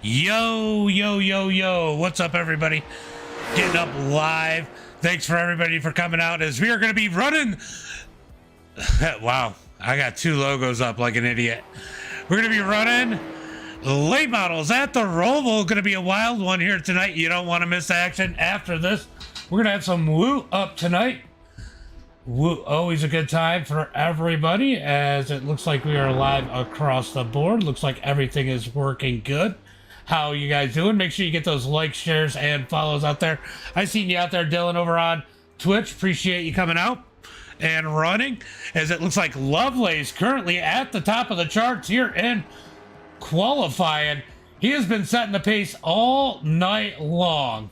Yo, yo, yo, yo. What's up, everybody? Getting up live. Thanks for everybody for coming out as we are going to be running. Wow, I got two logos up like an idiot. We're going to be running late models at the Roval. Going to be a wild one here tonight. You don't want to miss action after this. We're going to have some woo up tonight. Woo, always a good time for everybody, as it looks like we are live across the board. Looks like everything is working good. How you guys doing? Make sure you get those likes, shares, and follows out there. I seen you out there, Dylan, over on Twitch. Appreciate you coming out and running, as it looks like Lovelace currently at the top of the charts here in qualifying. He has been setting the pace all night long.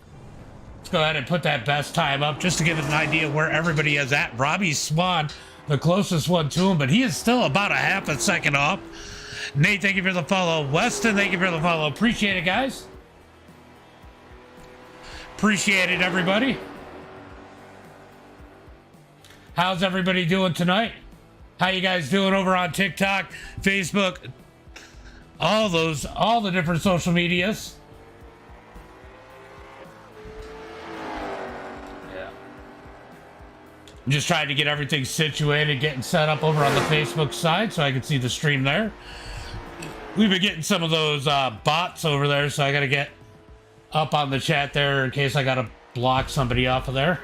Let's go ahead and put that best time up just to give us an idea where everybody is at. Robbie Swan, the closest one to him, but he is still about a half a second off. Nate, thank you for the follow. Weston, thank you for the follow. Appreciate it, guys. Appreciate it, everybody. How's everybody doing tonight? How you guys doing over on TikTok, Facebook, all the different social medias? I'm just trying to get everything situated, getting set up over on the Facebook side so I can see the stream there. We've been getting some of those bots over there, so I got to get up on the chat there in case I got to block somebody off of there.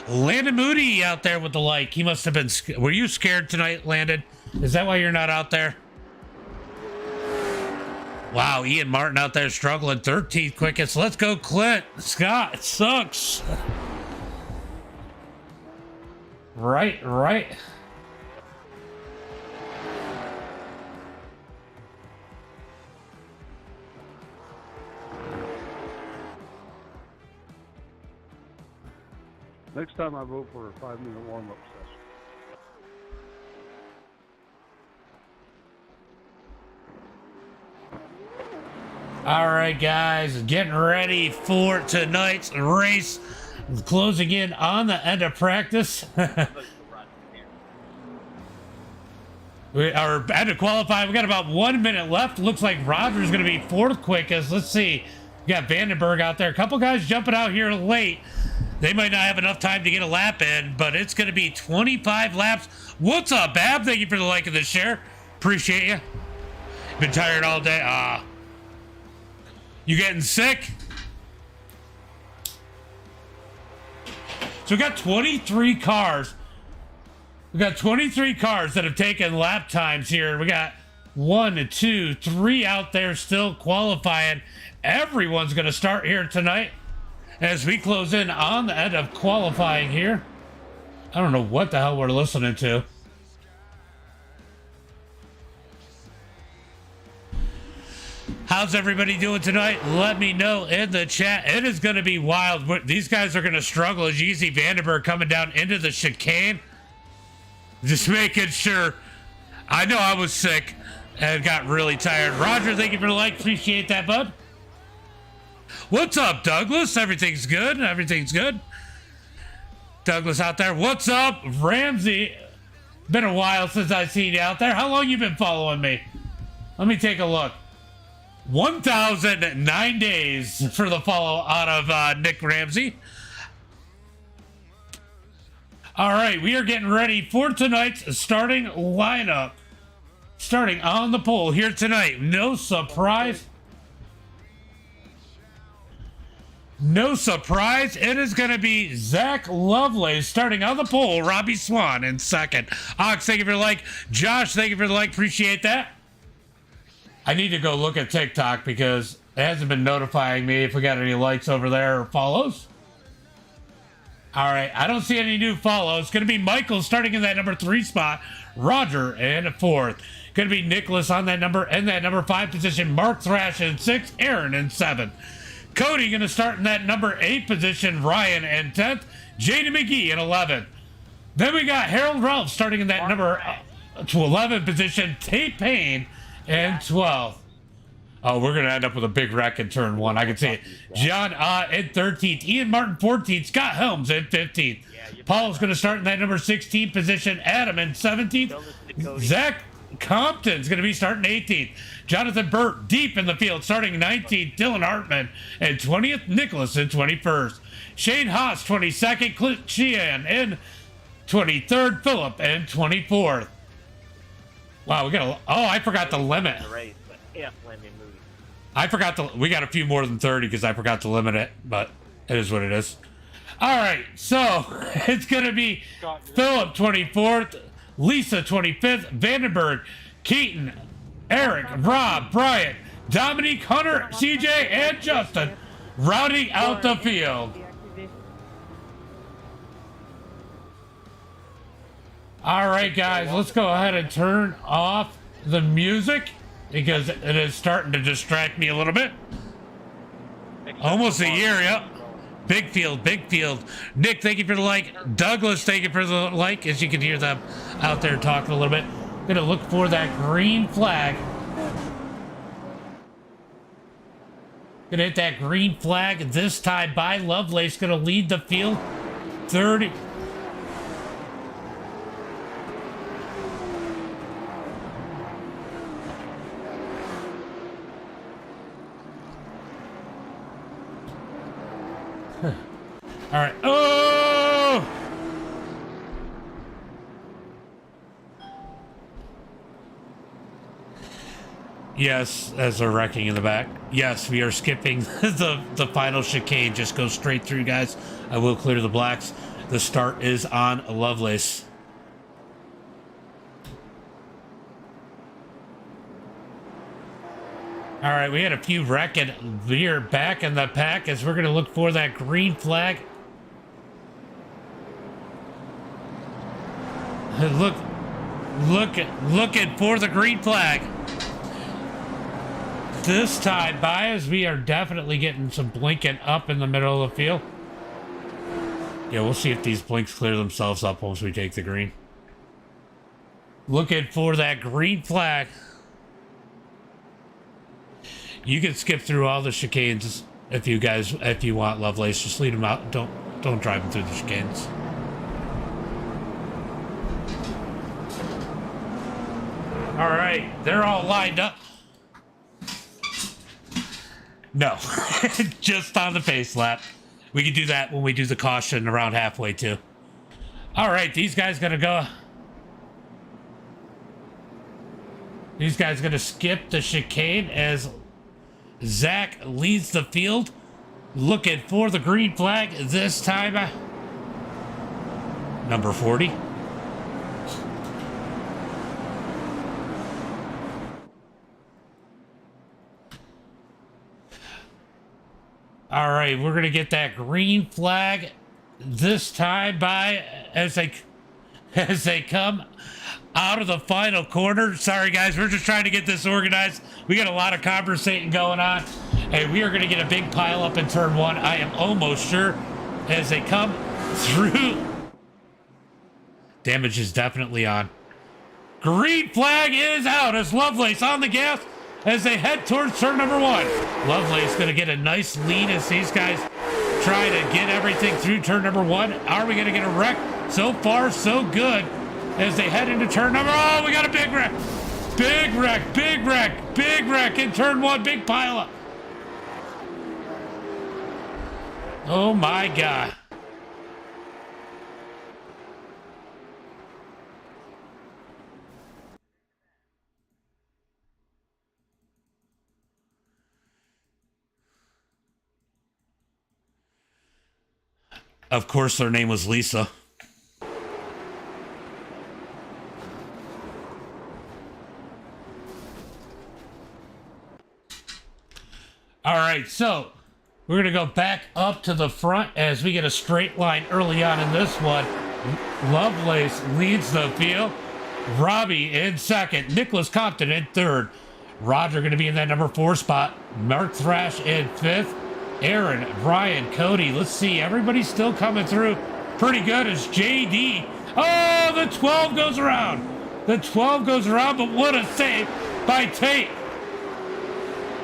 Landon Moody out there with the like. He must have been... Were you scared tonight, Landon? Is that why you're not out there? Wow, Ian Martin out there struggling. 13th quickest. Let's go, Clint. Scott, it sucks. Right. Next time I vote for a 5-minute warm-up session. All right, guys, getting ready for tonight's race. Closing in on the end of practice. We are at to qualify. We got about 1 minute left. Looks like Roger's going to be fourth quickest. Let's see. We got Vandenberg out there. A couple guys jumping out here late. They might not have enough time to get a lap in, but it's going to be 25 laps. What's up, Bab? Thank you for the like and the share. Appreciate you. Been tired all day. You getting sick? So we got 23 cars. We got 23 cars that have taken lap times here. We got 1, 2, 3 out there still qualifying. Everyone's going to start here tonight as we close in on the end of qualifying here. I don't know what the hell we're listening to. How's everybody doing tonight? Let me know in the chat. It is going to be wild. These guys are going to struggle. As you see Vandenberg coming down into the chicane. Just making sure. I know I was sick and got really tired. Roger, thank you for the like. Appreciate that, bud. What's up, Douglas? Everything's good. Everything's good. Douglas out there. What's up, Ramsey? Been a while since I've seen you out there. How long you been following me? Let me take a look. 1,009 days for the follow out of Nick Ramsey. All right, we are getting ready for tonight's starting lineup. Starting on the pole here tonight. No surprise. No surprise. It is going to be Zach Lovelace starting on the pole. Robbie Swan in second. Ox, thank you for the like. Josh, thank you for the like. Appreciate that. I need to go look at TikTok because it hasn't been notifying me if we got any likes over there or follows. All right, I don't see any new follows. It's going to be Michael starting in that number 3 spot. Roger in 4th. Going to be Nicholas on that number and that number 5 position. Mark Thrash in 6th. Aaron in 7th. Cody going to start in that number 8 position. Ryan in 10th. Jaden McGee in 11th. Then we got Harold Ralph starting in that number 11 position. Tate Payne in 12th. Oh, we're going to end up with a big wreck in turn 1. I can see it. John in 13th. Ian Martin 14th. Scott Helms in 15th. Paul's going to start in that number 16 position. Adam in 17th. Zach Compton's going to be starting 18th. Jonathan Burt deep in the field, starting 19th. Dylan Hartman and 20th. Nicholas in 21st. Shane Haas 22nd. Clint Sheehan in 23rd. Phillip in 24th. Wow, we got a. Oh, I forgot the limit. I forgot the. We got a few more than 30 because I forgot to limit it, but it is what it is. All right, so it's going to be Phillip 24th. Lisa 25th, Vandenberg, Keaton, Eric, Rob, Bryant, Dominique, Hunter, CJ, and Justin rounding out the field. All right, guys, let's go ahead and turn off the music because it is starting to distract me a little bit. Almost a year, yep. Big field, big field. Nick, thank you for the like. Douglas, thank you for the like. As you can hear them out there talking a little bit. Gonna look for that green flag. Gonna hit that green flag this time by Lovelace. Gonna lead the field. 30. All right. Oh! Yes, as they're wrecking in the back. Yes, we are skipping the final chicane. Just go straight through, guys. I will clear the blacks. The start is on Lovelace. All right, we had a few wreck and we're back in the pack as we're going to look for that green flag. Looking for the green flag. This time by as we are definitely getting some blinking up in the middle of the field. Yeah, we'll see if these blinks clear themselves up once we take the green. Looking for that green flag. You can skip through all the chicanes if you want, Lovelace. Just lead them out. Don't drive them through the chicanes. All right, they're all lined up. No, just on the face lap. We can do that when we do the caution around halfway too. All right, these guys gonna go. These guys gonna skip the chicane as Zach leads the field. Looking for the green flag this time. Number 40. All right, we're going to get that green flag this time by as they come out of the final corner. Sorry, guys, we're just trying to get this organized. We got a lot of conversating going on, and we are going to get a big pile up in turn one. I am almost sure as they come through. Damage is definitely on. Green flag is out as Lovelace on the gas as they head towards turn number one. Lovelace going to get a nice lead as these guys try to get everything through turn number one. Are we going to get a wreck? So far, so good as they head into turn number. Oh, we got a big wreck. Big wreck, big wreck, big wreck in turn one. Big pile up. Oh my God. Of course, their name was Lisa. All right, so we're going to go back up to the front as we get a straight line early on in this one. Lovelace leads the field. Robbie in second. Nicholas Compton in third. Roger going to be in that number 4 spot. Mark Thrash in 5th. Aaron, Brian, Cody. Let's see. Everybody's still coming through pretty good as JD. Oh, the 12 goes around. The 12 goes around, but what a save by Tate.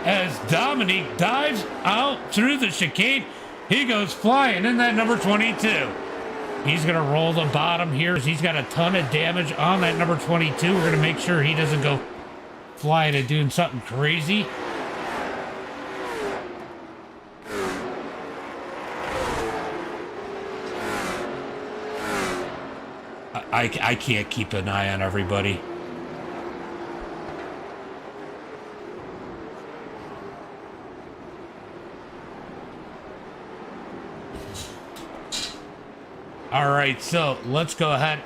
As Dominique dives out through the chicane, he goes flying in that number 22. He's going to roll the bottom here. He's got a ton of damage on that number 22. We're going to make sure he doesn't go flying and doing something crazy. I can't keep an eye on everybody. All right, so let's go ahead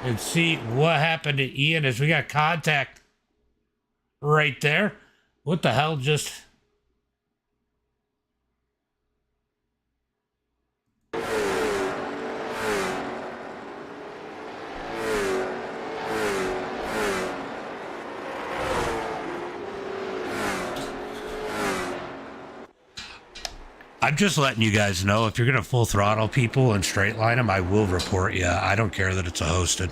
and see what happened to Ian as we got contact right there. What the hell just... I'm just letting you guys know, if you're going to full throttle people and straight line them, I will report you. I don't care that it's a hosted.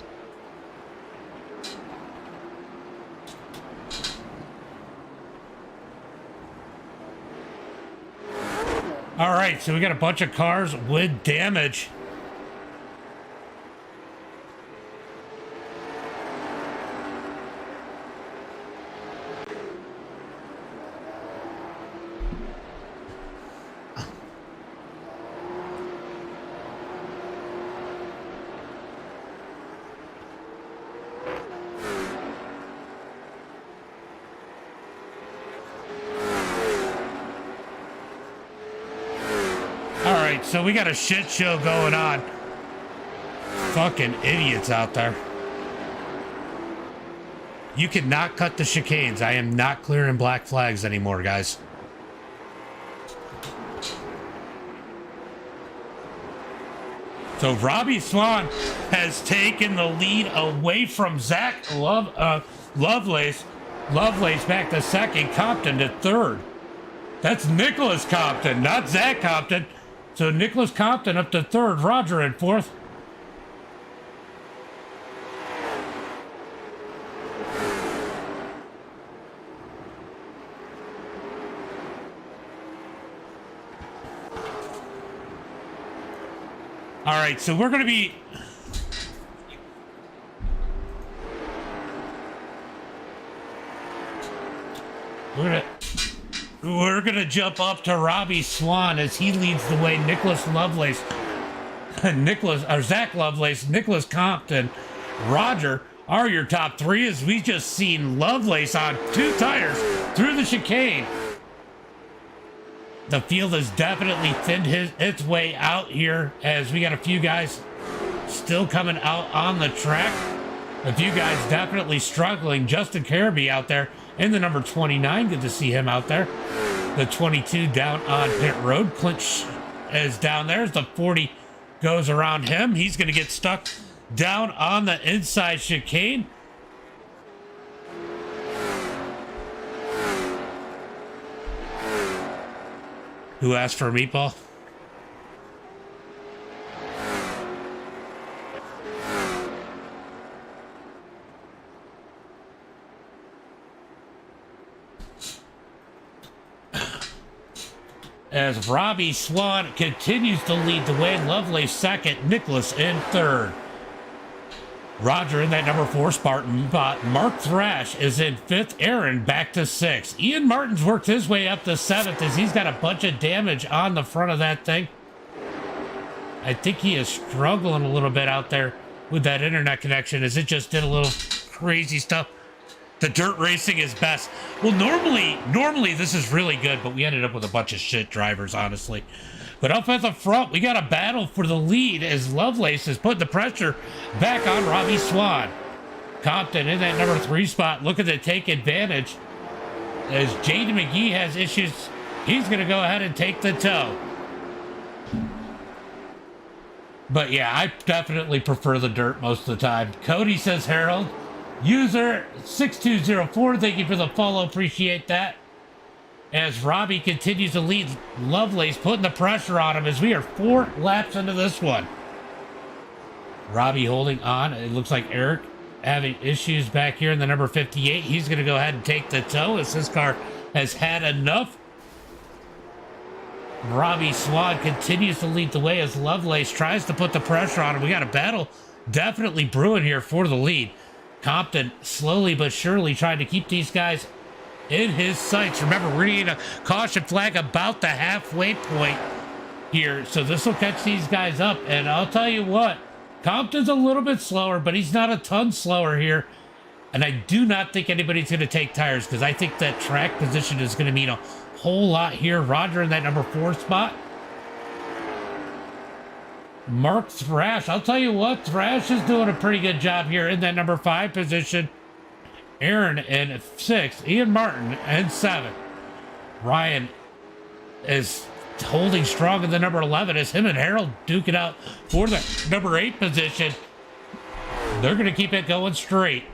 All right, so we got a bunch of cars with damage. So we got a shit show going on. Fucking idiots out there. You cannot cut the chicanes. I am not clearing black flags anymore, guys. So Robbie Swan has taken the lead away from Lovelace. Lovelace back to second, Compton to third. That's Nicholas Compton, not Zach Compton. So Nicholas Compton up to third, Roger in fourth. All right, so we're going to be... We're gonna jump up to Robbie Swan as he leads the way. Nicholas Lovelace, Zach Lovelace, Nicholas Compton, Roger are your top three, as we just seen Lovelace on two tires through the chicane. The field has definitely thinned its way out here, as we got a few guys still coming out on the track. A few guys definitely struggling. Justin Careby out there in the number 29. Good to see him out there. The 22 down on pit road. Clint is down there as the 40 goes around him. He's going to get stuck down on the inside chicane. Who asked for a meatball? As Robbie Swan continues to lead the way, Lovelace second, Nicholas in third. Roger in that number 4 Spartan bot. Mark Thrash is in 5th. Aaron back to 6th. Ian Martin's worked his way up to 7th as he's got a bunch of damage on the front of that thing. I think he is struggling a little bit out there with that internet connection, as it just did a little crazy stuff. The dirt racing is best. Well, normally this is really good, but we ended up with a bunch of shit drivers, honestly. But up at the front, we got a battle for the lead as Lovelace is putting the pressure back on Robbie Swan. Compton in that number 3 spot, looking to take advantage. As Jaden McGee has issues, he's going to go ahead and take the tow. But yeah, I definitely prefer the dirt most of the time. Cody says Harold. User 6204, thank you for the follow, appreciate that. As Robbie continues to lead, Lovelace putting the pressure on him as we are 4 laps into this one. Robbie holding on. It looks like Eric having issues back here in the number 58. He's going to go ahead and take the tow as his car has had enough. Robbie Swan continues to lead the way as Lovelace tries to put the pressure on him. We got a battle definitely brewing here for the lead. Compton slowly but surely trying to keep these guys in his sights. Remember, we're getting a caution flag about the halfway point here, so this will catch these guys up. And I'll tell you what, Compton's a little bit slower, but he's not a ton slower here. And I do not think anybody's going to take tires, because I think that track position is going to mean a whole lot here. Roger in that number 4 spot. Mark Thrash, I'll tell you what, Thrash is doing a pretty good job here in that number 5 position. Aaron in 6, Ian Martin in 7. Ryan is holding strong in the number 11 as him and Harold duke it out for the number 8 position. They're going to keep it going straight.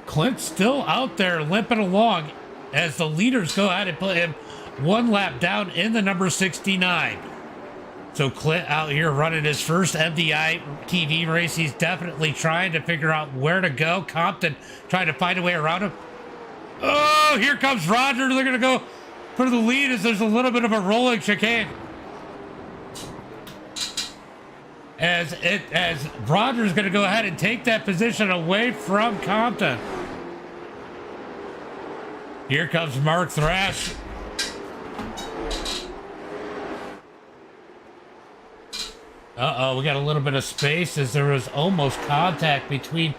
Clint's still out there limping along as the leaders go ahead and put him 1 lap down in the number 69. So Clint out here running his first MDI TV race. He's definitely trying to figure out where to go. Compton trying to find a way around him. Oh, here comes Roger. They're going to go for the lead as there's a little bit of a rolling chicane. As Roger's going to go ahead and take that position away from Compton. Here comes Mark Thrash. Uh-oh, we got a little bit of space as there was almost contact between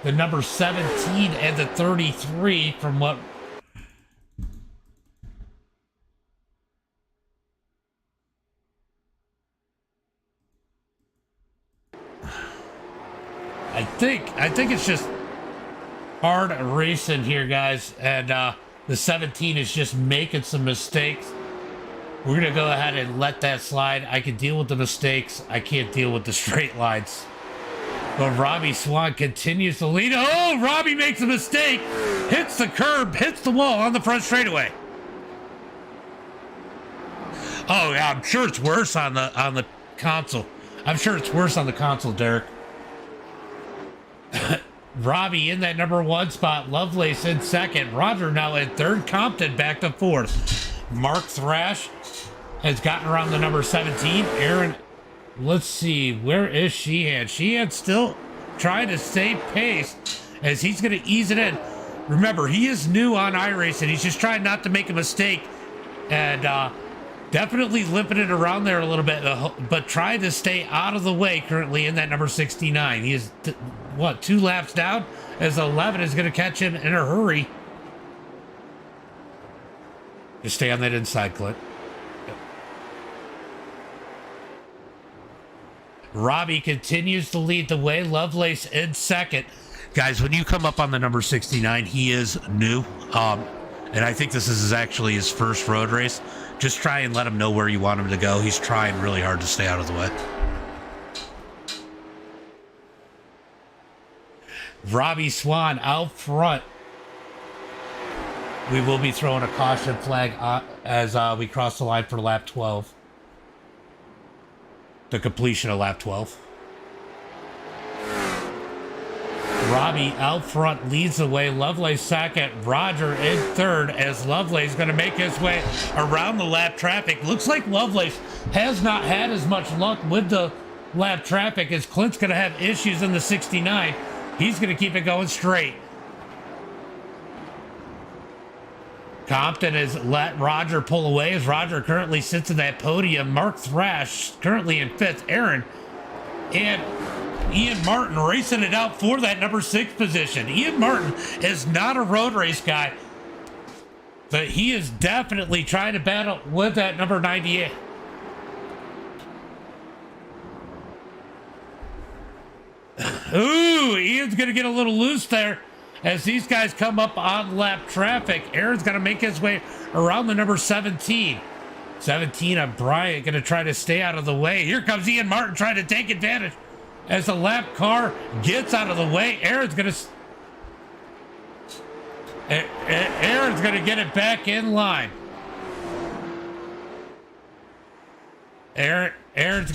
the number 17 and the 33 from what... I think it's just hard racing here, guys, and the 17 is just making some mistakes. We're going to go ahead and let that slide. I can deal with the mistakes. I can't deal with the straight lines. But Robbie Swan continues to lead. Oh, Robbie makes a mistake. Hits the curb, hits the wall on the front straightaway. Oh, yeah, I'm sure it's worse on the console. I'm sure it's worse on the console, Derek. Robbie in that number 1 spot. Lovelace in 2nd. Roger now in 3rd. Compton back to 4th. Mark Thrash has gotten around the number 17. Aaron, let's see, where is Sheehan? Sheehan still trying to stay pace as he's going to ease it in. Remember, he is new on iRacing. He's just trying not to make a mistake and definitely limping it around there a little bit, but trying to stay out of the way currently in that number 69. He is, 2 laps down as 11 is going to catch him in a hurry. Just stay on that inside, Clint. Yep. Robbie continues to lead the way. Lovelace in 2nd. Guys, when you come up on the number 69, he is new. And I think this is actually his first road race. Just try and let him know where you want him to go. He's trying really hard to stay out of the way. Robbie Swan out front. We will be throwing a caution flag as we cross the line for lap 12. The completion of lap 12. Robbie out front leads the way. Lovelace 2nd. Roger in 3rd as Lovelace is going to make his way around the lap traffic. Looks like Lovelace has not had as much luck with the lap traffic as Clint's going to have issues in the 69. He's going to keep it going straight. Compton has let Roger pull away as Roger currently sits in that podium. Mark Thrash currently in 5th. Aaron and Ian Martin racing it out for that number 6 position. Ian Martin is not a road race guy, but he is definitely trying to battle with that number 98. Ooh, Ian's going to get a little loose there. As these guys come up on lap traffic, Aaron's going to make his way around the number 17. 17 on Bryant, going to try to stay out of the way. Here comes Ian Martin trying to take advantage. As the lap car gets out of the way, Aaron's going to get it back in line. Aaron's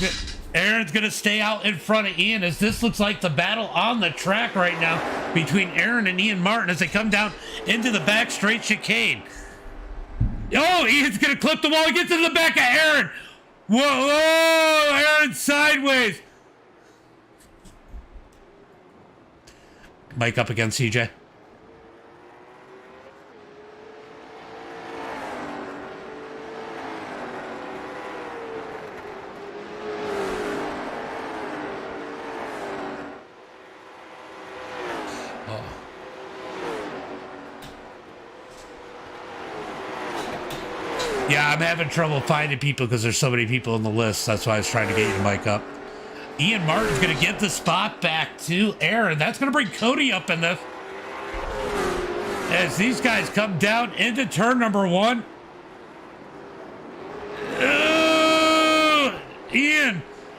going to stay out in front of Ian as this looks like the battle on the track right now between Aaron and Ian Martin as they come down into the back straight chicane. Oh, Ian's going to clip the wall. He gets into the back of Aaron. Whoa, whoa, Aaron sideways. Mike up against CJ. Yeah, I'm having trouble finding people because there's so many people on the list. That's why I was trying to get you to mic up. Ian Martin's going to get the spot back to Aaron. That's going to bring Cody up in this. As these guys come down into turn number 1.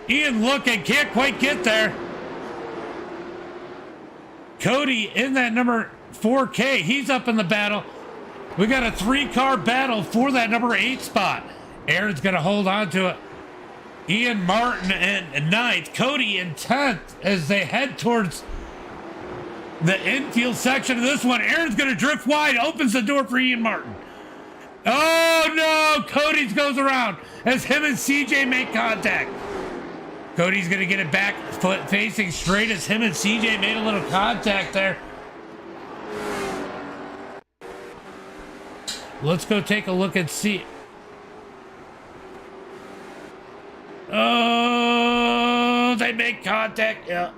Ian looking, can't quite get there. Cody in that number 4K. He's up in the battle. We got a 3-car battle for that number 8 spot. Aaron's going to hold on to it. Ian Martin in 9th. Cody in 10th as they head towards the infield section of this one. Aaron's going to drift wide. Opens the door for Ian Martin. Oh, no. Cody's goes around as him and CJ make contact. Cody's going to get it back foot facing straight as him and CJ made a little contact there. Let's go take a look and see. Oh, they make contact. Yeah.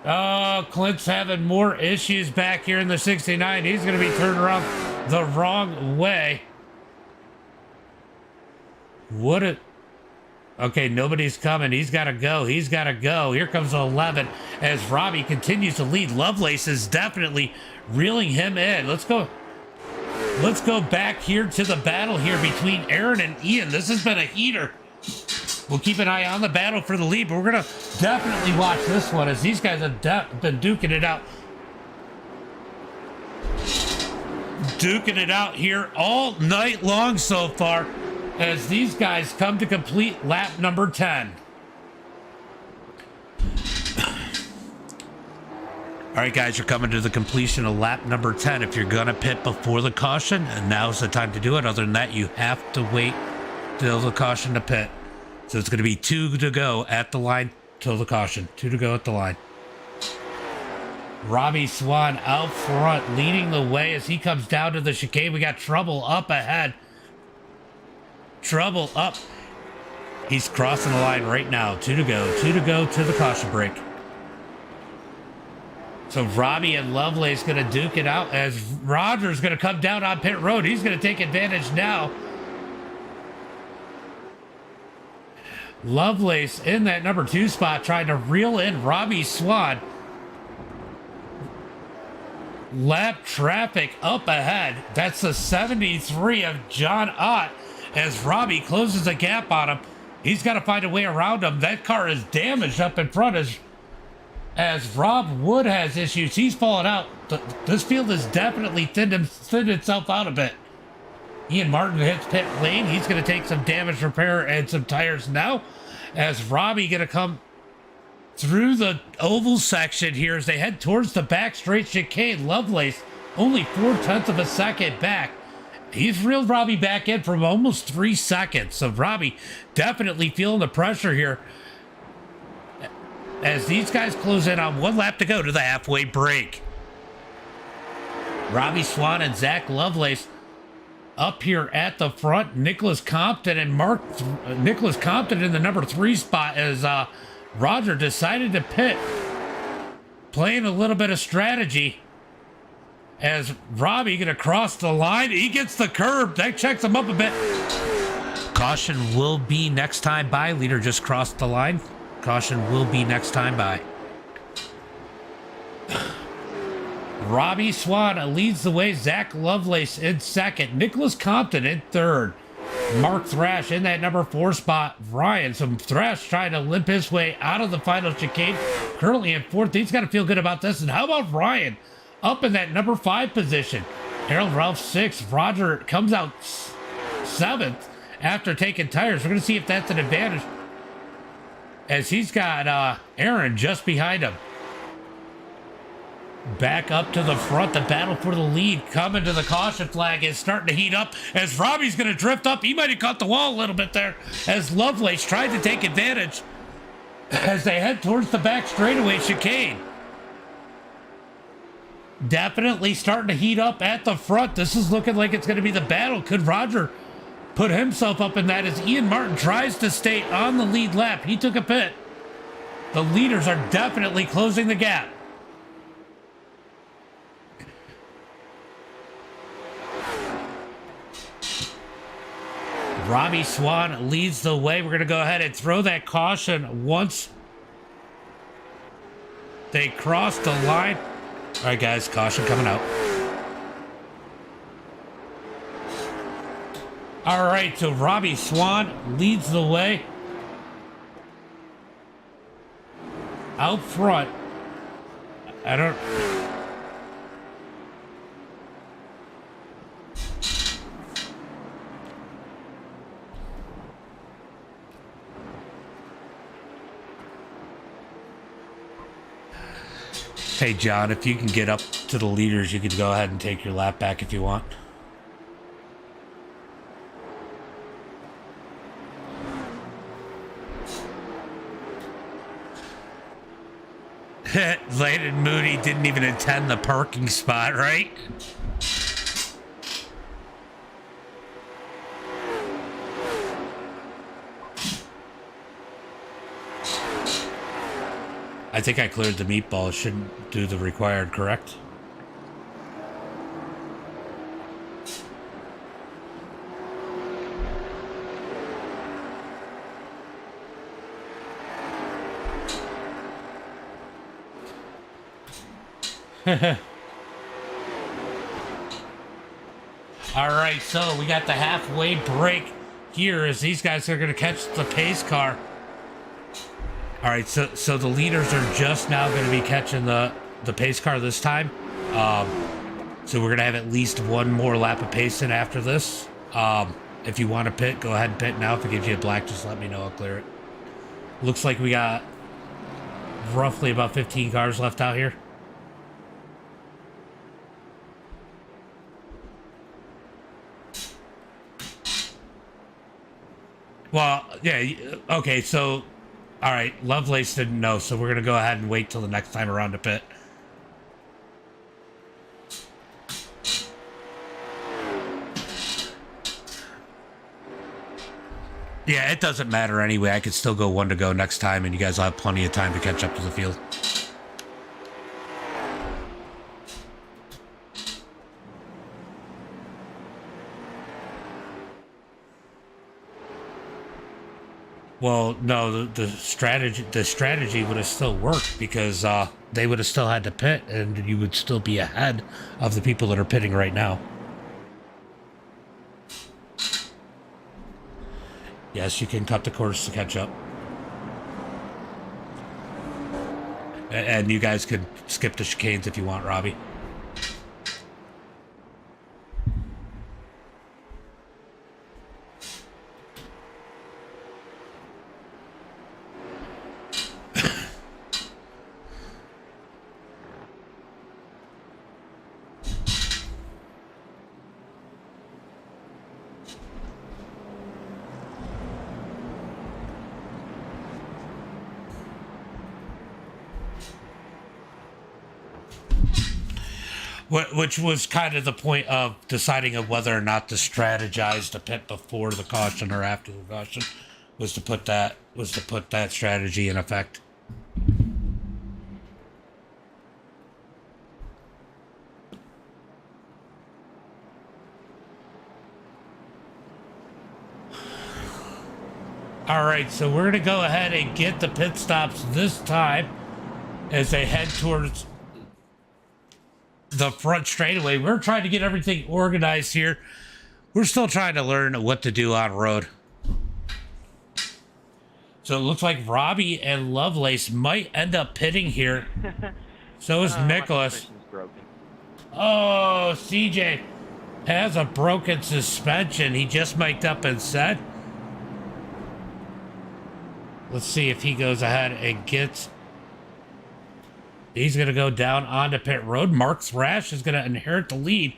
Oh, Clint's having more issues back here in the 69. He's going to be turned around the wrong way. What a... Okay, nobody's coming. He's got to go. He's got to go. Here comes 11 as Robbie continues to lead. Lovelace is definitely reeling him in. Let's go back here to the battle here between Aaron and Ian. This has been a heater. We'll keep an eye on the battle for the lead, but we're going to definitely watch this one as these guys have been duking it out. Duking it out here all night long so far, as these guys come to complete lap number 10. All right, guys, you're coming to the completion of lap number 10. If you're going to pit before the caution, and now's the time to do it. Other than that, you have to wait till the caution to pit. So it's going to be 2 to go at the line till the caution. 2 to go at the line. Robbie Swan out front, leading the way as he comes down to the chicane. We got trouble up ahead. Trouble up. He's crossing the line right now. 2 to go. 2 to go to the caution break. So Robbie and Lovelace going to duke it out as Roger's going to come down on pit road. He's going to take advantage now. Lovelace in that number 2 spot trying to reel in Robbie Swan. Lap traffic up ahead. That's the 73 of John Ott. As Robbie closes a gap on him, he's got to find a way around him. That car is damaged up in front as Rob Wood has issues. He's falling out. This field has definitely thinned itself out a bit. Ian Martin hits pit lane. He's going to take some damage repair and some tires now. As Robbie going to come through the oval section here as they head towards the back straight chicane. Lovelace only 0.4 of a second back. He's reeled Robbie back in from almost 3 seconds. So Robbie definitely feeling the pressure here as these guys close in on 1 lap to go to the halfway break. Robbie Swan and Zach Lovelace up here at the front. Nicholas Compton Nicholas Compton in the number 3 spot as Roger decided to pit, playing a little bit of strategy. As Robbie going to cross the line, he gets the curb. That checks him up a bit. Caution will be next time by. Leader just crossed the line. Caution will be next time by. Robbie Swan leads the way. Zach Lovelace in second. Nicholas Compton in third. Mark Thrash in that number 4 spot. Ryan, some Thrash trying to limp his way out of the final chicane. Currently in 4th. He's got to feel good about this. And how about Ryan? Up in that number 5 position. Harold Ralph 6th. Roger comes out 7th after taking tires. We're going to see if that's an advantage, as he's got Aaron just behind him. back up to the front. The battle for the lead coming to the caution flag is starting to heat up as Robbie's going to drift up. He might have caught the wall a little bit there as Lovelace tried to take advantage as they head towards the back straightaway chicane. Definitely starting to heat up at the front. This is looking like it's going to be the battle. Could Roger put himself up in that as Ian Martin tries to stay on the lead lap? He took a pit. The leaders are definitely closing the gap. Robbie Swan leads the way. We're going to go ahead and throw that caution once they cross the line. All right, guys, caution coming out. All right, so Robbie Swan leads the way. Out front. I don't... Hey, John, if you can get up to the leaders, you could go ahead and take your lap back if you want. Landon Mooney didn't even intend the parking spot, right? I think I cleared the meatball. Shouldn't do the required, correct? All right, so we got the halfway break here as these guys are going to catch the pace car. All right, so the leaders are just now going to be catching the pace car this time. So we're going to have at least one more lap of pacing after this. If you want to pit, go ahead and pit now. If it gives you a black, just let me know. I'll clear it. Looks like we got roughly about 15 cars left out here. Well, yeah, okay, so... All right, Lovelace didn't know, so we're going to go ahead and wait till the next time around to pit. Yeah, it doesn't matter anyway. I could still go one to go next time, and you guys will have plenty of time to catch up to the field. Well, no, the strategy would have still worked because they would have still had to pit, and you would still be ahead of the people that are pitting right now. Yes, you can cut the course to catch up. And you guys could skip the chicanes if you want, Robbie. Which was kind of the point of deciding of whether or not to strategize to pit before the caution or after the caution, was to put that strategy in effect. All right, so we're gonna go ahead and get the pit stops this time as they head towards the front straightaway. We're trying to get everything organized here. We're still trying to learn what to do on road. So it looks like Robbie and Lovelace might end up pitting here. So is Nicholas. Oh, CJ has a broken suspension. He just mic'd up and said. Let's see if he goes ahead and gets... He's going to go down onto pit road. Mark Thrash is going to inherit the lead.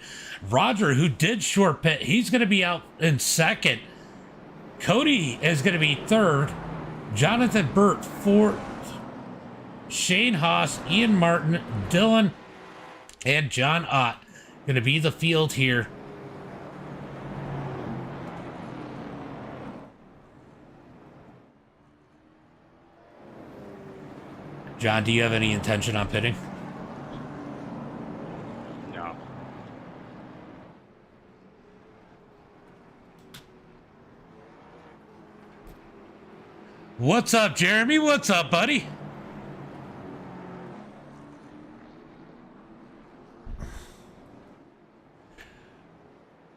Roger, who did short pit, he's going to be out in second. Cody is going to be third. Jonathan Burt fourth. Shane Haas, Ian Martin, Dylan, and John Ott going to be the field here. John, do you have any intention on pitting? No. What's up, Jeremy? What's up, buddy?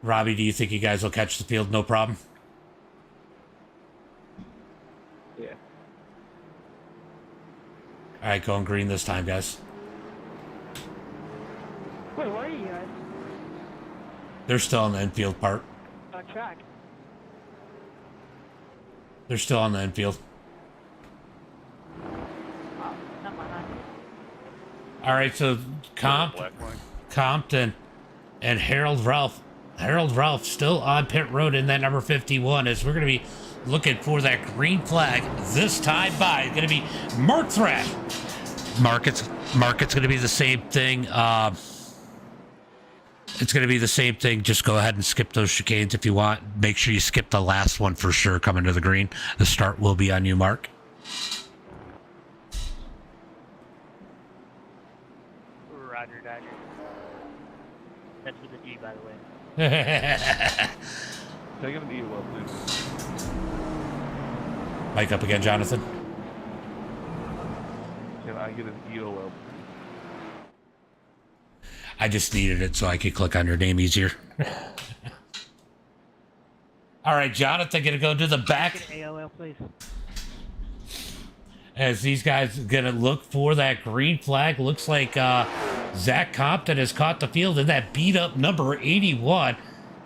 Robbie, do you think you guys will catch the field no problem? Yeah. All right, going green this time, guys. Wait, where are you guys? They're still on the infield part. On track. They're still on the infield. Oh, not behind. All right, so Compton and Harold Ralph. Harold Ralph still on pit road in that number 51 as we're going to be looking for that green flag this time by. It's going to be Mark Thrash. Market's going to be the same thing. It's going to be the same thing. Just go ahead and skip those chicanes if you want. Make sure you skip the last one for sure coming to the green. The start will be on you, Mark. Roger, Dodger. That's with a G, by the way. Can I get an EOL, please? Mic up again, Jonathan. Can I get an EOL? I just needed it so I could click on your name easier. All right, Jonathan, gonna go to the back. Get an AOL, please. As these guys gonna look for that green flag. Looks like Zach Compton has caught the field in that beat up number 81.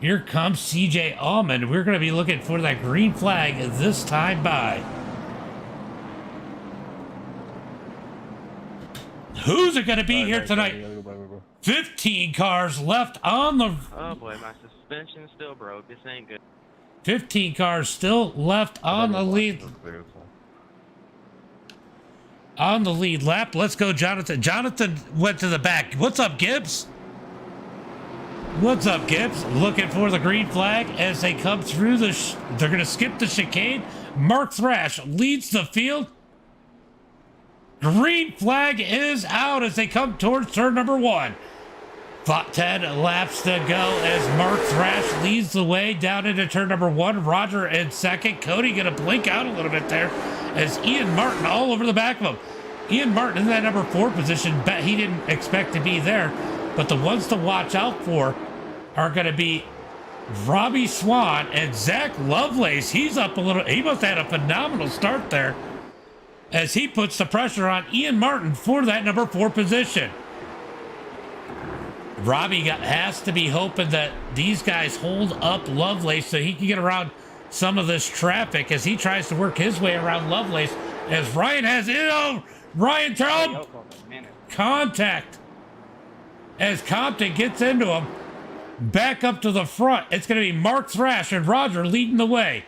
Here comes CJ Allman. We're gonna be looking for that green flag this time by. Who's it gonna be here tonight? 15 cars left on the... Oh boy, my suspension's still broke. This ain't good. 15 cars still left on the lead. On the lead lap. Let's go, Jonathan. Jonathan went to the back. What's up, Gibbs? What's up, Gibbs? Looking for the green flag as they come through the... They're going to skip the chicane. Mark Thrash leads the field. Green flag is out as they come towards turn number 1. 10 laps to go as Mark Thrash leads the way down into turn number 1. Roger in second. Cody going to blink out a little bit there as Ian Martin all over the back of him. Ian Martin in that number 4 position. Bet he didn't expect to be there. But the ones to watch out for are going to be Robbie Swan and Zach Lovelace. He's up a little. He must have had a phenomenal start there as he puts the pressure on Ian Martin for that number 4 position. Robbie has to be hoping that these guys hold up Lovelace so he can get around some of this traffic as he tries to work his way around Lovelace as Ryan has Ryan Terrell contact as Compton gets into him. Back up to the front. It's going to be Mark Thrash and Roger leading the way.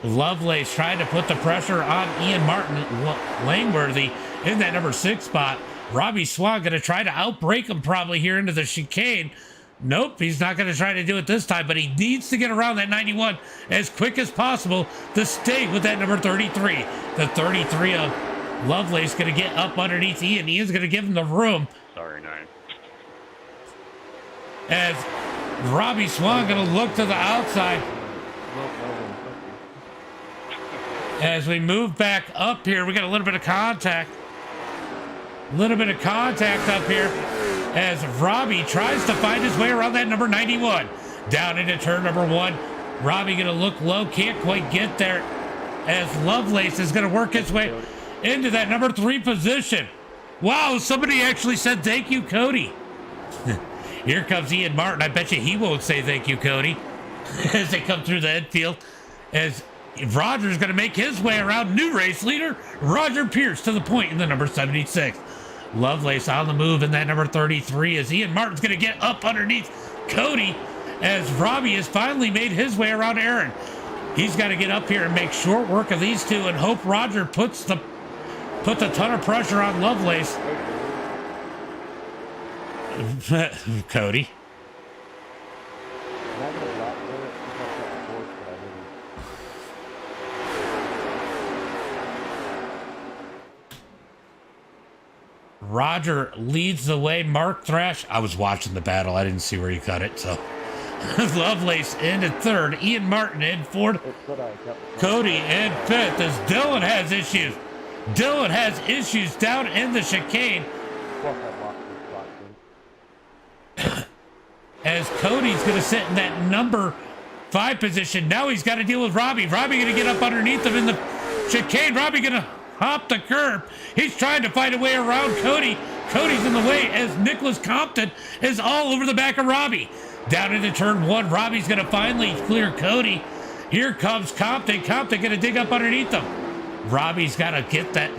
Lovelace trying to put the pressure on Ian Martin. Langworthy in that number 6 spot. Robbie Swan going to try to outbreak him probably here into the chicane. Nope, he's not going to try to do it this time, but he needs to get around that 91 as quick as possible to stay with that number 33. The 33 of Lovelace going to get up underneath Ian. Ian's going to give him the room. Sorry, 9. As Robbie Swan going to look to the outside. As we move back up here, we got a little bit of contact. A little bit of contact up here as Robbie tries to find his way around that number 91. Down into turn number 1. Robbie going to look low, can't quite get there as Lovelace is going to work his way into that number 3 position. Wow, somebody actually said thank you, Cody. Here comes Ian Martin. I bet you he won't say thank you, Cody, as they come through the infield. As Roger's going to make his way around. New race leader, Roger Pierce, to the point in the number 76. Lovelace on the move in that number 33 as Ian Martin's going to get up underneath Cody as Robbie has finally made his way around Aaron. He's got to get up here and make short work of these two and hope Roger puts a ton of pressure on Lovelace. Cody. Roger leads the way. Mark Thrash. I was watching the battle. I didn't see where he cut it, so. Lovelace in at third. Ian Martin in fourth. Cody in fifth as Dylan has issues. Dylan has issues down in the chicane. As Cody's going to sit in that number 5 position. Now he's got to deal with Robbie. Robbie going to get up underneath him in the chicane. Robbie going to hop the curb. He's trying to find a way around Cody. Cody's in the way as Nicholas Compton is all over the back of Robbie. Down into turn 1, Robbie's going to finally clear Cody. Here comes Compton. Compton going to dig up underneath him. Robbie's got to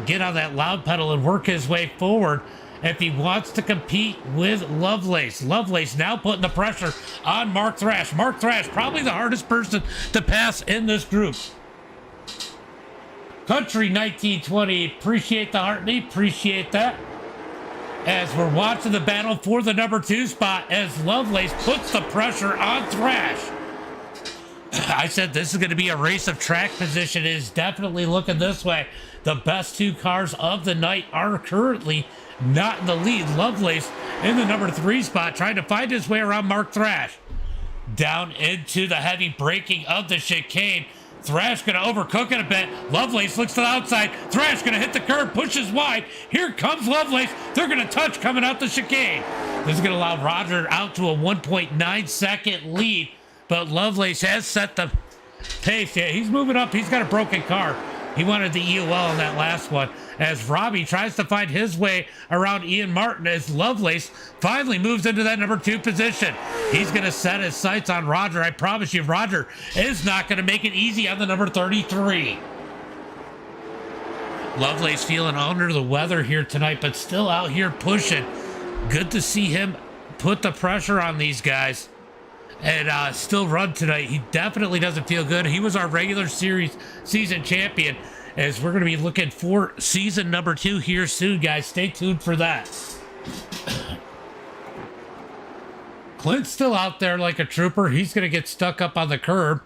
get on that loud pedal and work his way forward if he wants to compete with Lovelace. Lovelace now putting the pressure on Mark Thrash. Mark Thrash, probably the hardest person to pass in this group. Country 1920, appreciate the heartbeat, appreciate that. As we're watching the battle for the number 2 spot as Lovelace puts the pressure on Thrash. I said this is going to be a race of track position. It is definitely looking this way. The best 2 cars of the night are currently not in the lead. Lovelace in the number 3 spot trying to find his way around Mark Thrash. Down into the heavy braking of the chicane. Thrash going to overcook it a bit. Lovelace looks to the outside. Thrash going to hit the curb, pushes wide. Here comes Lovelace. They're going to touch coming out the chicane. This is going to allow Roger out to a 1.9 second lead. But Lovelace has set the pace. Yeah, he's moving up. He's got a broken car. He wanted the EOL on that last one. As Robbie tries to find his way around Ian Martin as Lovelace finally moves into that number 2 position. He's going to set his sights on Roger. I promise you, Roger is not going to make it easy on the number 33. Lovelace feeling under the weather here tonight, but still out here pushing. Good to see him put the pressure on these guys and still run tonight. He definitely doesn't feel good. He was our regular series season champion. As we're going to be looking for season number 2 here soon, guys. Stay tuned for that. Clint's still out there like a trooper. He's going to get stuck up on the curb.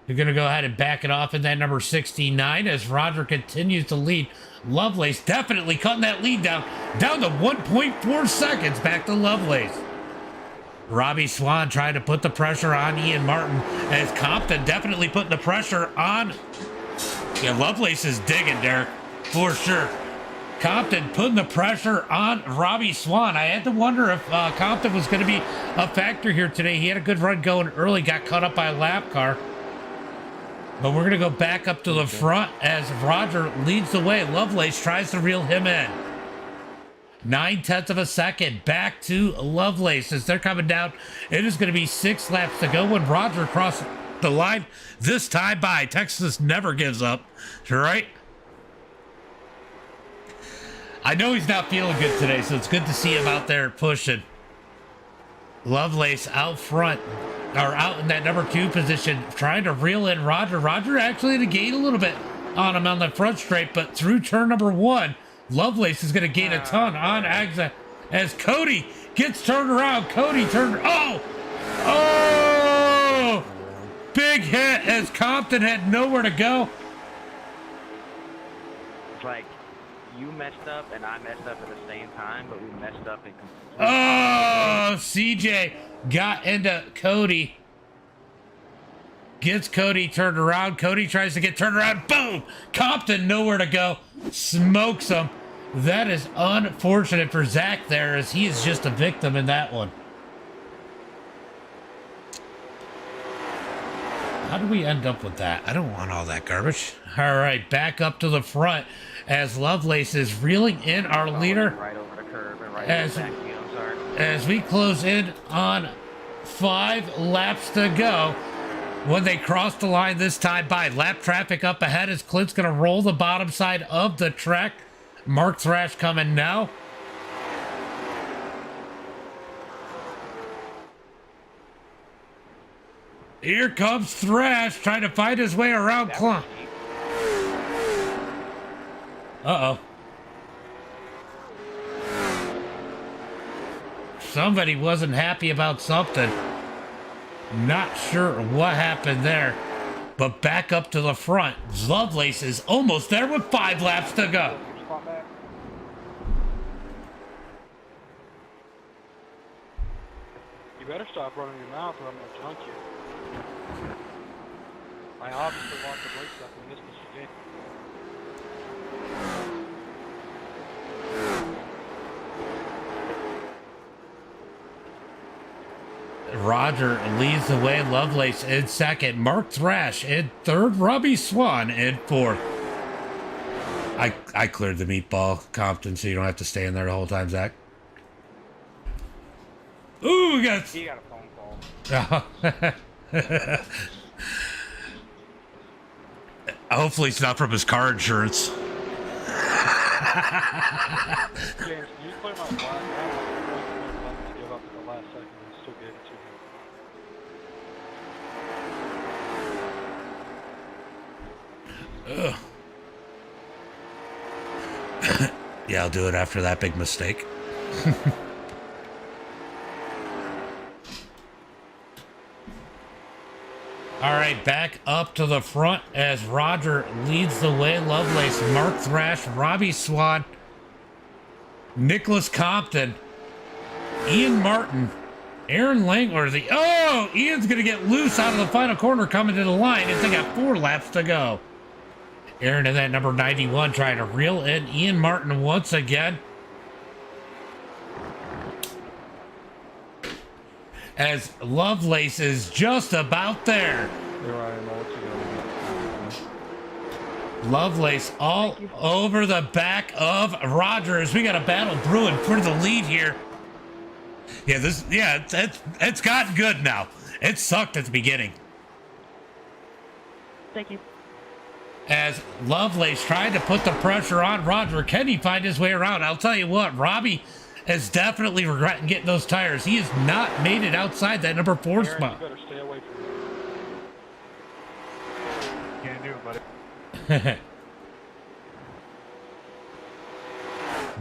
You're going to go ahead and back it off in that number 69 as Roger continues to lead. Lovelace definitely cutting that lead down to 1.4 seconds back to Lovelace. Robbie Swan trying to put the pressure on Ian Martin as Compton definitely putting the pressure on. Yeah, Lovelace is digging, Derek, for sure. Compton putting the pressure on Robbie Swan. I had to wonder if Compton was going to be a factor here today. He had a good run going early, got caught up by a lap car. But we're going to go back up to the front as Roger leads the way. Lovelace tries to reel him in. 0.9 of a second back to Lovelace as they're coming down. It is going to be 6 laps to go when Roger crosses the line this time by. Texas never gives up, right? I know he's not feeling good today, so it's good to see him out there pushing. Lovelace out front, or out in that number 2 position, trying to reel in Roger. Roger actually to gain a little bit on him on the front straight, but through turn number 1, Lovelace is going to gain a ton on Agza as Cody gets turned around. Cody turned. Oh! Big hit as Compton had nowhere to go. It's like you messed up and I messed up at the same time, but we messed up in complete. Oh, CJ got into Cody. Gets Cody turned around. Cody tries to get turned around. Boom! Compton nowhere to go. Smokes him. That is unfortunate for Zach there as he is just a victim in that one. How do we end up with that? I don't want all that garbage. All right, back up to the front as Lovelace is reeling in our leader. Right over the curb and right over the back to you, I'm sorry. As we close in on 5 laps to go. when they cross the line this time by. Lap traffic up ahead as Clint's going to roll the bottom side of the track. Mark Thrash coming now. Here comes Thrash trying to find his way around Clint. Uh-oh. Somebody wasn't happy about something. Not sure what happened there. But back up to the front. Lovelace is almost there with 5 laps to go. You better stop running your mouth or I'm going to junk you. I obviously locked the brakes up and missed this game. Roger leads the way. Lovelace in second. Mark Thrash in third. Robbie Swan in fourth. I cleared the meatball, Compton, so you don't have to stay in there the whole time, Zach. Ooh, we got... He got a phone call. Hopefully it's not from his car insurance. James, can you clear my black? I to give up at the last second and still gave it to me. Ugh. Yeah, I'll do it after that big mistake. All right, back up to the front as Roger leads the way. Lovelace, Mark Thrash, Robbie Swan, Nicholas Compton, Ian Martin, Aaron Langworthy. Oh, Ian's going to get loose out of the final corner coming to the line as they got 4 laps to go. Aaron in that number 91 trying to reel in Ian Martin once again. As Lovelace is just about there. Lovelace all over the back of Rogers. We got a battle brewing for the lead here. Yeah, it's gotten good now. It sucked at the beginning. Thank you. As Lovelace tried to put the pressure on Roger. Can he find his way around? I'll tell you what, Robbie is definitely regretting getting those tires. He has not made it outside that number 4 Aaron, spot. you better stay away from me. Can't do it, buddy.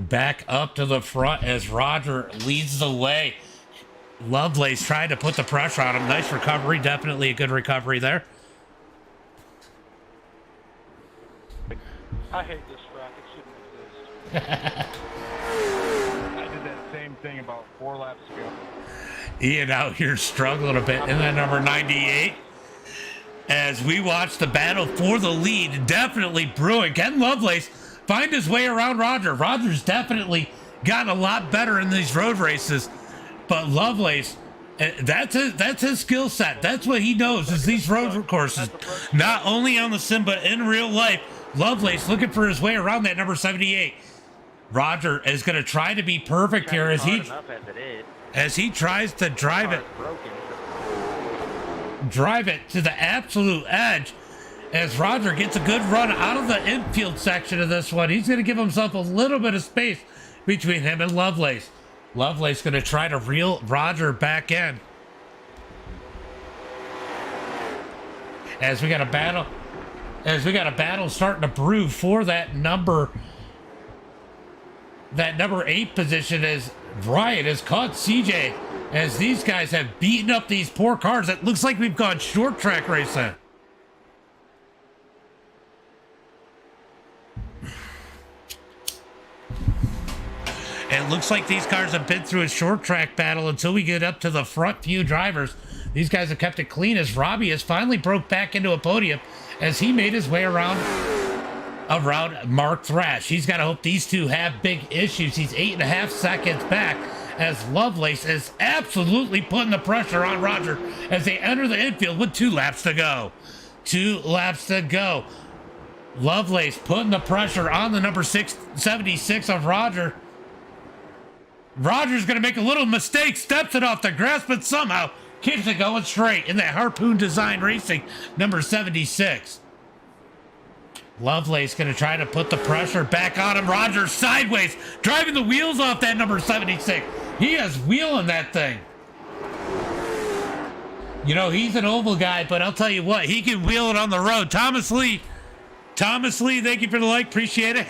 Back up to the front as Roger leads the way. Lovelace trying to put the pressure on him. Nice recovery. Definitely a good recovery there. I hate this track. It shouldn't exist. I did that same thing about 4 laps ago. Ian out here struggling a bit in that number 98. As we watch the battle for the lead, definitely brewing. Can Lovelace find his way around Roger? Roger's definitely gotten a lot better in these road races, but Lovelace, that's his skill set. That's what he knows is these road courses, not only on the sim but in real life. Lovelace looking for his way around that number 78. Roger is going to try to be perfect here as he tries to drive it to the absolute edge. As Roger gets a good run out of the infield section of this one, he's going to give himself a little bit of space between him and Lovelace. Lovelace going to try to reel Roger back in. As we got a battle starting to brew for that number 8 position as Ryan has caught CJ as these guys have beaten up these poor cars. It looks like we've gone short track racing. It looks like these cars have been through a short track battle until we get up to the front few drivers. These guys have kept it clean as Robbie has finally broke back into a podium as he made his way around Mark Thrash. He's got to hope these two have big issues. He's 8.5 seconds back as Lovelace is absolutely putting the pressure on Roger as they enter the infield with 2 laps to go. 2 laps to go. Lovelace putting the pressure on the number 76 of Roger. Roger's going to make a little mistake, steps it off the grass, but somehow Keeps it going straight in that Harpoon Design Racing number 76. Lovelace going to try to put the pressure back on him. Roger sideways, driving the wheels off that number 76. He is wheeling that thing. You know, he's an oval guy, but I'll tell you what, he can wheel it on the road. Thomas Lee, thank you for the like. Appreciate it.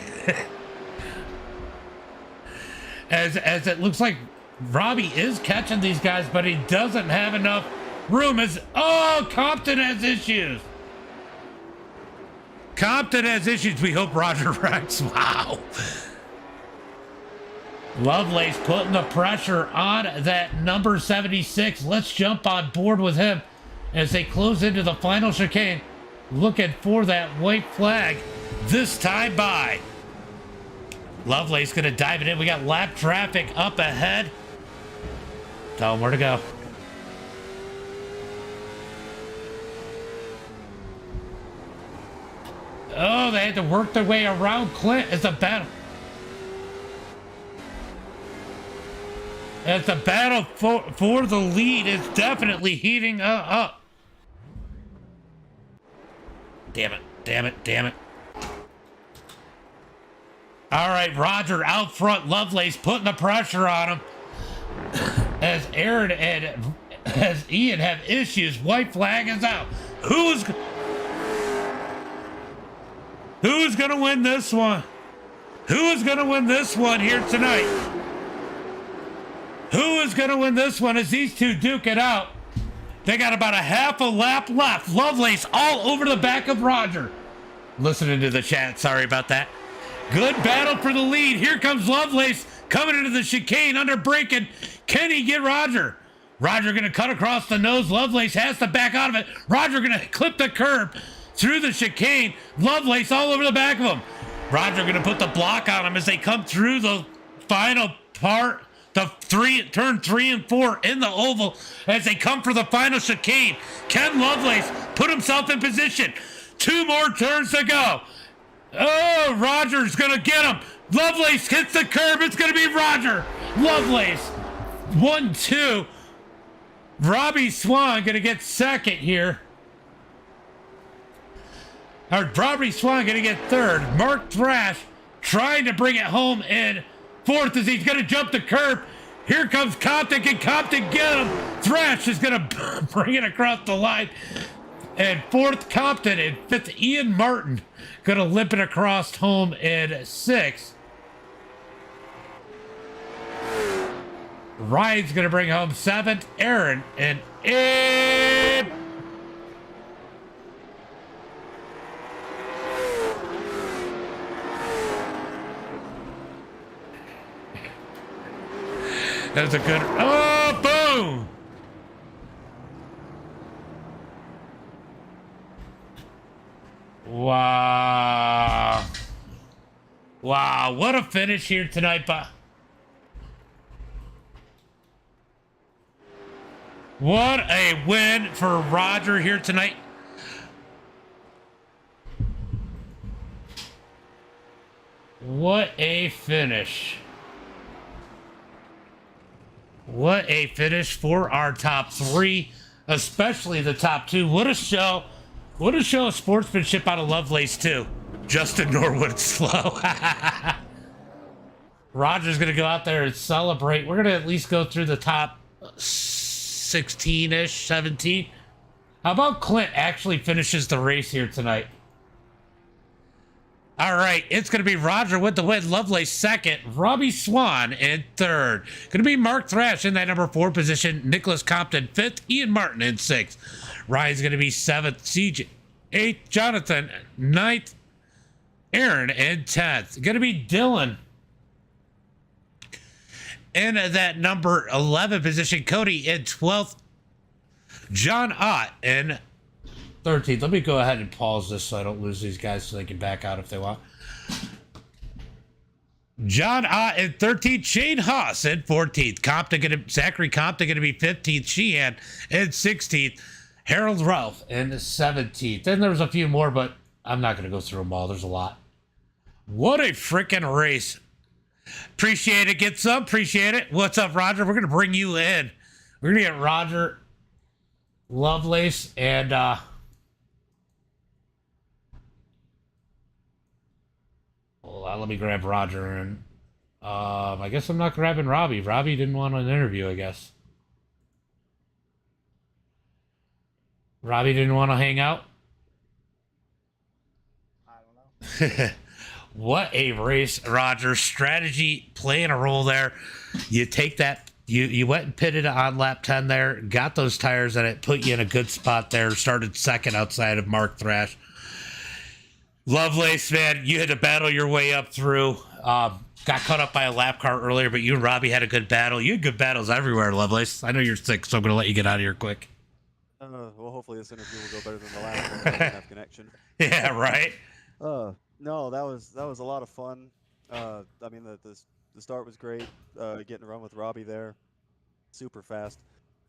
As it looks like Robbie is catching these guys, but he doesn't have enough room. Compton has issues. Compton has issues. We hope Roger wrecks. Wow. Lovelace putting the pressure on that number 76. Let's jump on board with him as they close into the final chicane. Looking for that white flag this time by. Lovelace going to dive it in. We got lap traffic up ahead. Tell him where to go. Oh, they had to work their way around Clint. It's a battle. It's a battle for the lead. It's definitely heating up. Damn it. All right, Roger out front. Lovelace putting the pressure on him. As Aaron and as Ian have issues, white flag is out. Who's gonna win this one? Who is gonna win this one here tonight? Who is gonna win this one as these two duke it out? They got about a half a lap left. Lovelace all over the back of Roger. Listening to the chat, sorry about that. Good battle for the lead. Here comes Lovelace coming into the chicane under braking. Can he get Roger? Roger going to cut across the nose. Lovelace has to back out of it. Roger going to clip the curb through the chicane. Lovelace all over the back of him. Roger going to put the block on him as they come through the final part. Turn 3 and 4 in the oval as they come for the final chicane. Can Lovelace put himself in position? 2 more turns to go. Oh, Roger's going to get him. Lovelace hits the curb. It's going to be Roger. Lovelace. 1-2. Robbie Swan going to get second here. Or Robbie Swan going to get third. Mark Thrash trying to bring it home in fourth as he's going to jump the curb. Here comes Compton. Can Compton get him? Thrash is going to bring it across the line. And fourth, Compton. And fifth, Ian Martin going to limp it across home in sixth. Ryan's going to bring home seventh. Aaron and Ed. That's a good. Oh, boom! Wow. Wow, what a finish here tonight, but what a win for Roger here tonight. What a finish. What a finish for our top 3, especially the top 2. What a show. What a show of sportsmanship out of Lovelace, too. Justin Norwood slow. Roger's going to go out there and celebrate. We're going to at least go through the top 16-ish, 17. How about Clint actually finishes the race here tonight? All right, it's going to be Roger with the win. Lovelace second. Robbie Swan in third. Going to be Mark Thrash in that number 4 position. Nicholas Compton fifth. Ian Martin in sixth. Ryan's going to be seventh. CJ 8th. Jonathan 9th. Aaron in 10th. Going to be Dylan in that number 11 position. Cody in 12th. John Ott in 13th. Let me go ahead and pause this so I don't lose these guys so they can back out if they want. John Ott in 13th. Shane Haas in 14th. Zachary Compton going to be 15th. Sheehan in 16th. Harold Ralph in 17th. And there's a few more, but I'm not going to go through them all. There's a lot. What a freaking race. Appreciate it. Get some. Appreciate it. What's up, Roger? We're going to bring you in. We're going to get Roger Lovelace and hold on, let me grab Roger and I guess I'm not grabbing Robbie. Robbie didn't want an interview, I guess. Robbie didn't want to hang out. I don't know. What a race, Roger. Strategy playing a role there. You take that. You went and pitted on lap 10 there, got those tires and it put you in a good spot there. Started second outside of Mark Thrash. Lovelace, man, you had to battle your way up through. Got caught up by a lap car earlier, but you and Robbie had a good battle. You had good battles everywhere, Lovelace. I know you're sick, so I'm going to let you get out of here quick. Well, hopefully this interview will go better than the last one. I didn't have connection. Yeah, right. No, that was a lot of fun. I mean, the start was great. Getting to run with Robbie there, super fast.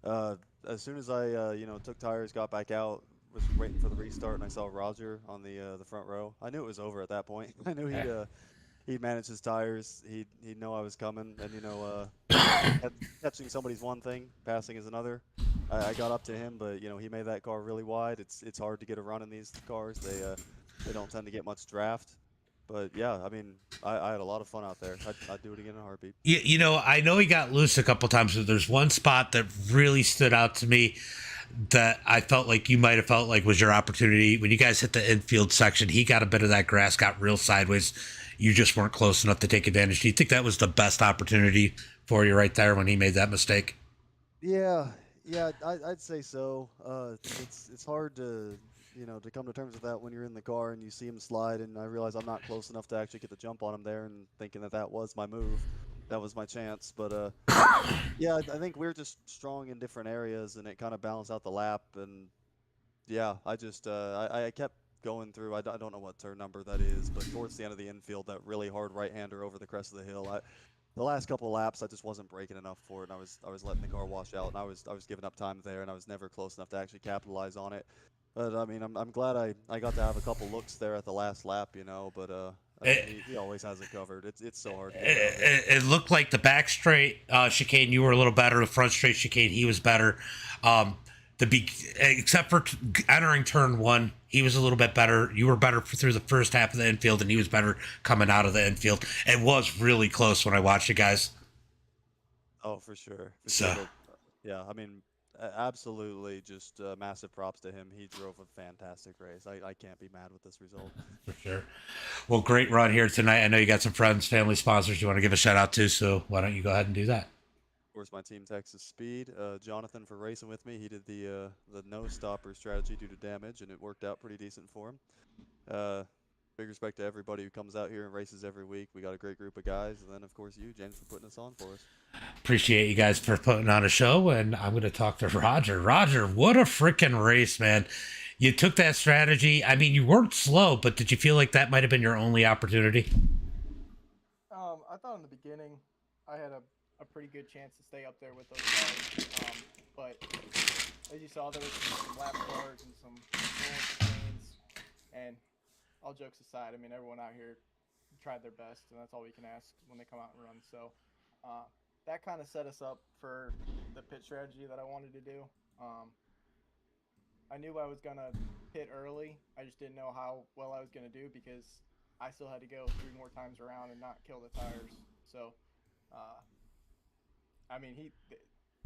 As soon as I took tires, got back out, was waiting for the restart, and I saw Roger on the front row. I knew it was over at that point. I knew he'd manage his tires. He'd know I was coming, and catching somebody's one thing, passing is another. I got up to him, but he made that car really wide. It's hard to get a run in these cars. They don't tend to get much draft. But yeah, I mean, I had a lot of fun out there. I'd do it again in a heartbeat. I know he got loose a couple times, but there's one spot that really stood out to me that I felt like you might have felt like was your opportunity. When you guys hit the infield section, he got a bit of that grass, got real sideways. You just weren't close enough to take advantage. Do you think that was the best opportunity for you right there when he made that mistake? Yeah, I'd say so. It's hard to come to terms with that when you're in the car and you see him slide, and I realize I'm not close enough to actually get the jump on him there, and thinking that was my move, that was my chance. But yeah, I think we're just strong in different areas, and it kind of balanced out the lap. And yeah, I just I kept going through. I don't know what turn number that is, but towards the end of the infield, that really hard right-hander over the crest of the hill. The last couple of laps, I just wasn't braking enough for it, and I was letting the car wash out, and I was giving up time there, and I was never close enough to actually capitalize on it. But I mean, I'm glad I got to have a couple looks there at the last lap, But I mean, he always has it covered. It's so hard to get it looked like the back straight chicane, you were a little better. The front straight chicane, he was better. Except for entering turn one, he was a little bit better. You were better through the first half of the infield, and he was better coming out of the infield. It was really close when I watched you guys. Oh, for sure. So, yeah, I mean, absolutely, just massive props to him. He drove a fantastic race. I can't be mad with this result. For sure. Well, great run here tonight. I know you got some friends, family, sponsors you want to give a shout out to, so why don't you go ahead and do that? Of course, my team Texas Speed. Jonathan for racing with me. He did the no stopper strategy due to damage, and it worked out pretty decent for him. Big respect to everybody who comes out here and races every week. We got a great group of guys, and then of course you, James, for putting us on for us. Appreciate you guys for putting on a show, and I'm going to talk to Roger. Roger, what a freaking race, man. You took that strategy. I mean, you weren't slow, but did you feel like that might have been your only opportunity? I thought in the beginning I had a pretty good chance to stay up there with those guys. But as you saw, there was some lap cars and some lanes. And all jokes aside, I mean, everyone out here tried their best, and that's all we can ask when they come out and run. So that kind of set us up for the pit strategy that I wanted to do. I knew I was going to pit early. I just didn't know how well I was going to do because I still had to go 3 more times around and not kill the tires. So, I mean,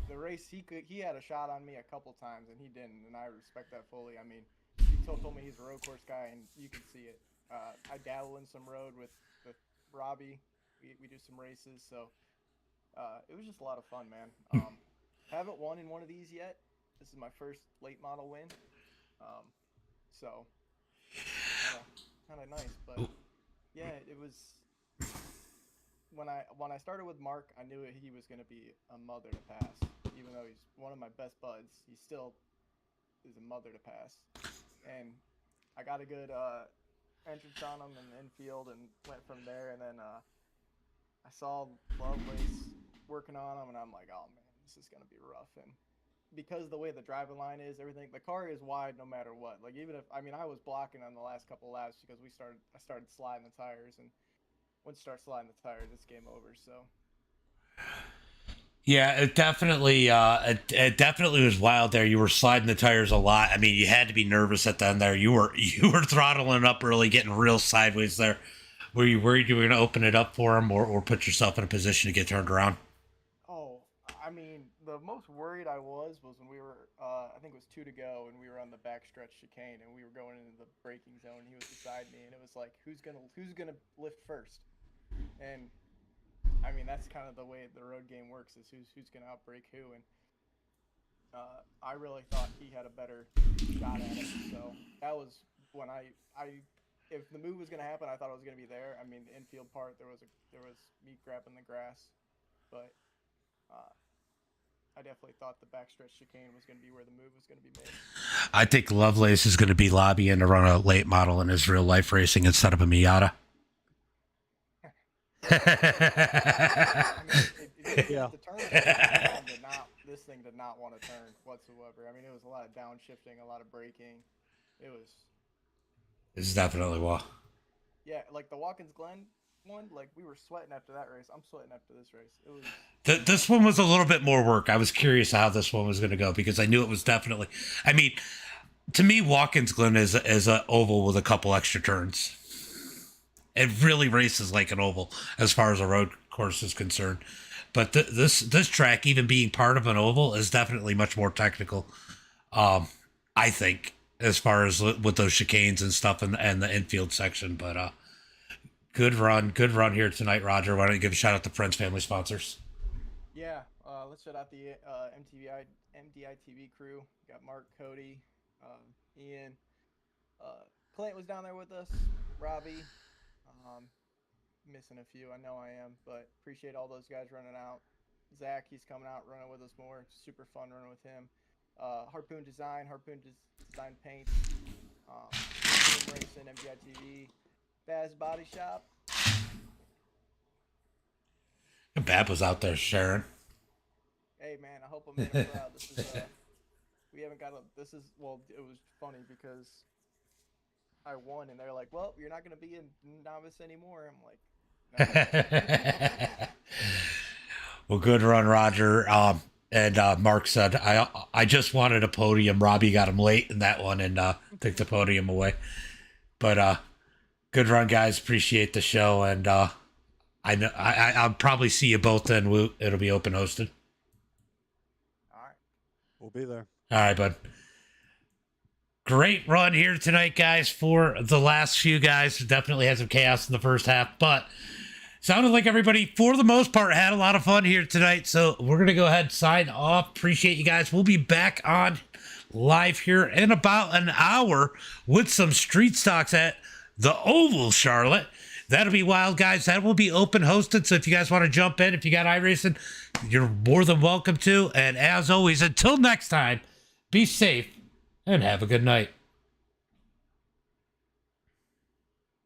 the race, he had a shot on me a couple times, and he didn't, and I respect that fully. I mean, he told me he's a road course guy, and you can see it. I dabble in some road with Robbie. We do some races, so it was just a lot of fun, man. Haven't won in one of these yet. This is my first late model win, so kind of nice. But yeah, it was when I started with Mark, I knew he was going to be a mother to pass. Even though he's one of my best buds, he still is a mother to pass. And I got a good entrance on him in the infield and went from there. And then I saw Lovelace working on him, and I'm like, oh man, this is gonna be rough. And because the way the driving line is, everything, the car is wide no matter what. Like even if, I mean, I was blocking on the last couple laps because I started sliding the tires, and once you start sliding the tires, it's game over. So Yeah, it definitely was wild there. You were sliding the tires a lot. I mean, you had to be nervous at the end there. You were throttling up early, getting real sideways there. Were you worried you were going to open it up for him or put yourself in a position to get turned around? Oh, I mean, the most worried I was when we were, I think it was 2 to go, and we were on the backstretch chicane, and we were going into the braking zone. And he was beside me, and it was like, who's gonna lift first? And I mean, that's kind of the way the road game works: is who's gonna outbrake who. And I really thought he had a better shot at it. So that was when I if the move was gonna happen, I thought it was gonna be there. I mean, the infield part, there was me grabbing the grass, but I definitely thought the backstretch chicane was going to be where the move was going to be made. I think Lovelace is going to be lobbying to run a late model in his real life racing instead of a Miata. I mean, Yeah. the turn this thing did not want to turn whatsoever. I mean, it was a lot of downshifting, a lot of braking. It's definitely well. Yeah, like the Watkins Glen one, like we were sweating after that race. I'm sweating after this race. It was. This one was a little bit more work. I was curious how this one was going to go because I knew it was definitely. I mean, to me, Watkins Glen is an oval with a couple extra turns. It really races like an oval as far as a road course is concerned. But this track, even being part of an oval, is definitely much more technical. I think, as far as with those chicanes and stuff and the infield section. But good run here tonight, Roger. Why don't you give a shout out to friends, family, sponsors? Yeah, let's shout out the MDI TV crew. Got Mark, Cody, Ian, Clint was down there with us, Robbie. Missing a few, I know I am, but appreciate all those guys running out. Zach, he's coming out running with us more. Super fun running with him. Harpoon Design Paint, Racing, MDI TV, Baz Body Shop. Bab was out there sharing. Hey man, I hope I made him proud. This is we haven't got a. This is well, it was funny because I won, and they're like, "Well, you're not going to be a novice anymore." I'm like, no. Well, good run, Roger. And Mark said, I just wanted a podium. Robbie got him late in that one and took the podium away. But good run, guys. Appreciate the show, and I know I'll probably see you both then. It'll be open hosted. All right, We'll be there. All right, bud. Great run here tonight, guys, for the last few guys. Definitely had some chaos in the first half, but sounded like everybody, for the most part, had a lot of fun here tonight. So we're going to go ahead and sign off. Appreciate you guys. We'll be back on live here in about an hour with some street stocks at the Oval, Charlotte. That'll be wild, guys. That will be open hosted. So if you guys want to jump in, if you got iRacing, you're more than welcome to. And as always, until next time, be safe and have a good night.